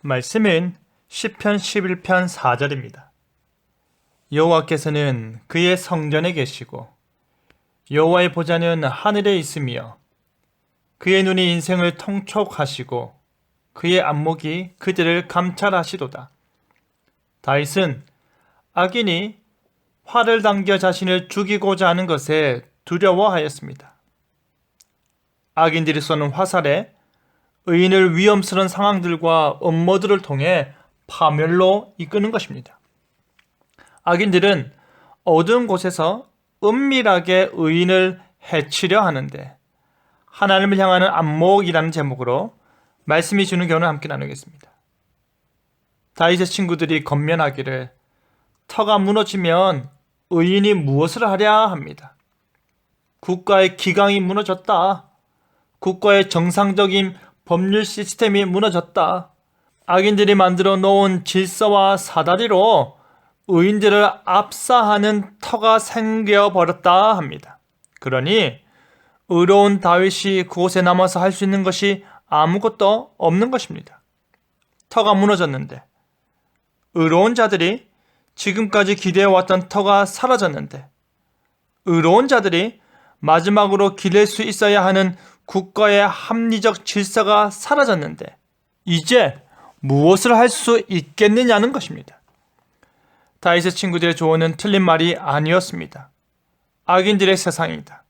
말씀은 시편 11편 4절입니다. 여호와께서는 그의 성전에 계시고 여호와의 보좌는 하늘에 있으며 그의 눈이 인생을 통촉하시고 그의 안목이 그들을 감찰하시도다. 다윗은 악인이 활을 당겨 자신을 죽이고자 하는 것에 두려워하였습니다. 악인들이 쏘는 화살에 의인을 위험스러운 상황들과 음모들을 통해 파멸로 이끄는 것입니다. 악인들은 어두운 곳에서 은밀하게 의인을 해치려 하는데 하나님을 향하는 안목이라는 제목으로 말씀이 주는 교훈을 함께 나누겠습니다. 다윗의 친구들이 권면하기를 터가 무너지면 의인이 무엇을 하랴 합니다. 국가의 기강이 무너졌다. 국가의 정상적인 법률 시스템이 무너졌다. 악인들이 만들어 놓은 질서와 사다리로 의인들을 압사하는 터가 생겨버렸다 합니다. 그러니 의로운 다윗이 그곳에 남아서 할 수 있는 것이 아무것도 없는 것입니다. 터가 무너졌는데, 의로운 자들이 지금까지 기대해왔던 터가 사라졌는데, 의로운 자들이 마지막으로 기댈 수 있어야 하는 국가의 합리적 질서가 사라졌는데 이제 무엇을 할 수 있겠느냐는 것입니다. 다윗의 친구들의 조언은 틀린 말이 아니었습니다. 악인들의 세상이다.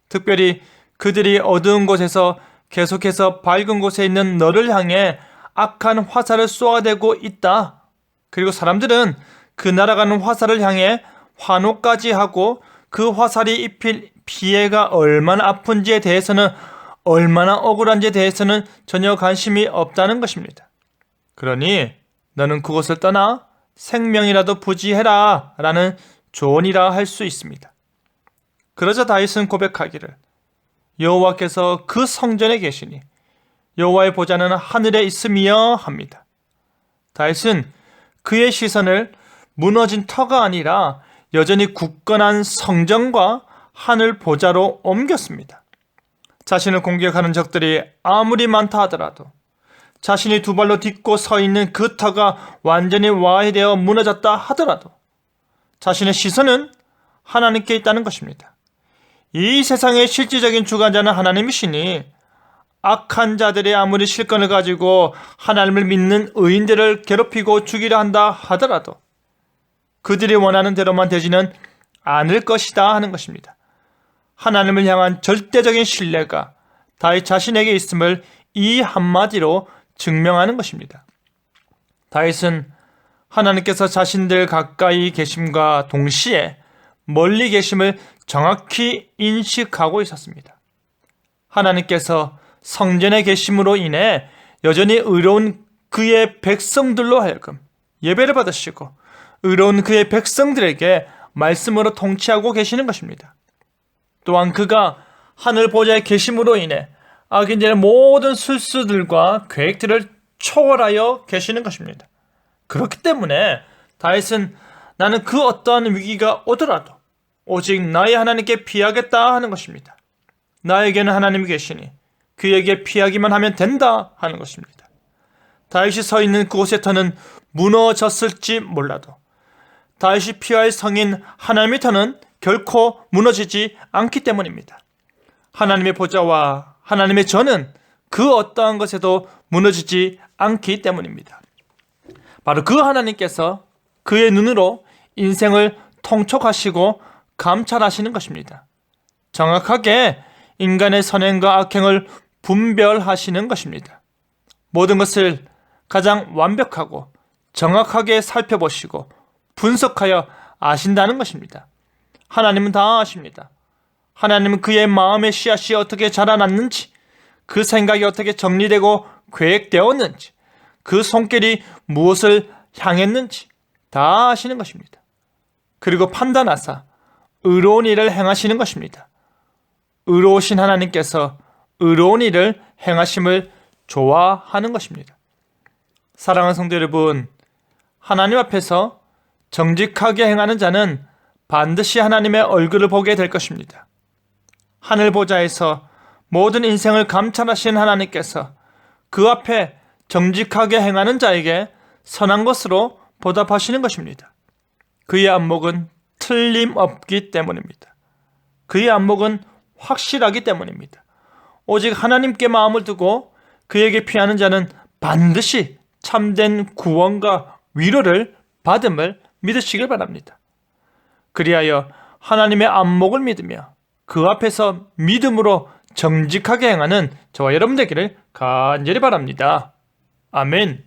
특별히 그들이 어두운 곳에서 계속해서 밝은 곳에 있는 너를 향해 악한 화살을 쏘아대고 있다. 그리고 사람들은 그 날아가는 화살을 향해 환호까지 하고 그 화살이 입힐 피해가 얼마나 아픈지에 대해서는, 얼마나 억울한지에 대해서는 전혀 관심이 없다는 것입니다. 그러니 너는 그곳을 떠나 생명이라도 부지해라 라는 조언이라 할 수 있습니다. 그러자 다윗은 고백하기를 여호와께서 그 성전에 계시니 여호와의 보좌는 하늘에 있으며 합니다. 다윗은 그의 시선을 무너진 터가 아니라 여전히 굳건한 성전과 하늘 보좌로 옮겼습니다. 자신을 공격하는 적들이 아무리 많다 하더라도 자신이 두 발로 딛고 서 있는 그 터가 완전히 와해되어 무너졌다 하더라도 자신의 시선은 하나님께 있다는 것입니다. 이 세상의 실질적인 주관자는 하나님이시니 악한 자들이 아무리 실권을 가지고 하나님을 믿는 의인들을 괴롭히고 죽이려 한다 하더라도 그들이 원하는 대로만 되지는 않을 것이다 하는 것입니다. 하나님을 향한 절대적인 신뢰가 다윗 자신에게 있음을 이 한마디로 증명하는 것입니다. 다윗은 하나님께서 자신들 가까이 계심과 동시에 멀리 계심을 정확히 인식하고 있었습니다. 하나님께서 성전에 계심으로 인해 여전히 의로운 그의 백성들로 하여금 예배를 받으시고 의로운 그의 백성들에게 말씀으로 통치하고 계시는 것입니다. 또한 그가 하늘 보좌에 계심으로 인해 악인들의 모든 술수들과 계획들을 초월하여 계시는 것입니다. 그렇기 때문에 다윗은 나는 그 어떠한 위기가 오더라도 오직 나의 하나님께 피하겠다 하는 것입니다. 나에게는 하나님이 계시니 그에게 피하기만 하면 된다 하는 것입니다. 다윗이 서 있는 그곳의 터는 무너졌을지 몰라도 다윗이 피할 성인 하나님의 터는 결코 무너지지 않기 때문입니다. 하나님의 보좌와 하나님의 전은 그 어떠한 것에도 무너지지 않기 때문입니다. 바로 그 하나님께서 그의 눈으로 인생을 통촉하시고 감찰하시는 것입니다. 정확하게 인간의 선행과 악행을 분별하시는 것입니다. 모든 것을 가장 완벽하고 정확하게 살펴보시고 분석하여 아신다는 것입니다. 하나님은 다 아십니다. 하나님은 그의 마음의 씨앗이 어떻게 자라났는지, 그 생각이 어떻게 정리되고 계획되었는지, 그 손길이 무엇을 향했는지 다 아시는 것입니다. 그리고 판단하사 의로운 일을 행하시는 것입니다. 의로우신 하나님께서 의로운 일을 행하심을 좋아하는 것입니다. 사랑하는 성도 여러분, 하나님 앞에서 정직하게 행하는 자는 반드시 하나님의 얼굴을 보게 될 것입니다. 하늘 보좌에서 모든 인생을 감찰하신 하나님께서 그 앞에 정직하게 행하는 자에게 선한 것으로 보답하시는 것입니다. 그의 안목은 틀림없기 때문입니다. 그의 안목은 확실하기 때문입니다. 오직 하나님께 마음을 두고 그에게 피하는 자는 반드시 참된 구원과 위로를 받음을 믿으시길 바랍니다. 그리하여 하나님의 안목을 믿으며 그 앞에서 믿음으로 정직하게 행하는 저와 여러분 되기를 간절히 바랍니다. 아멘.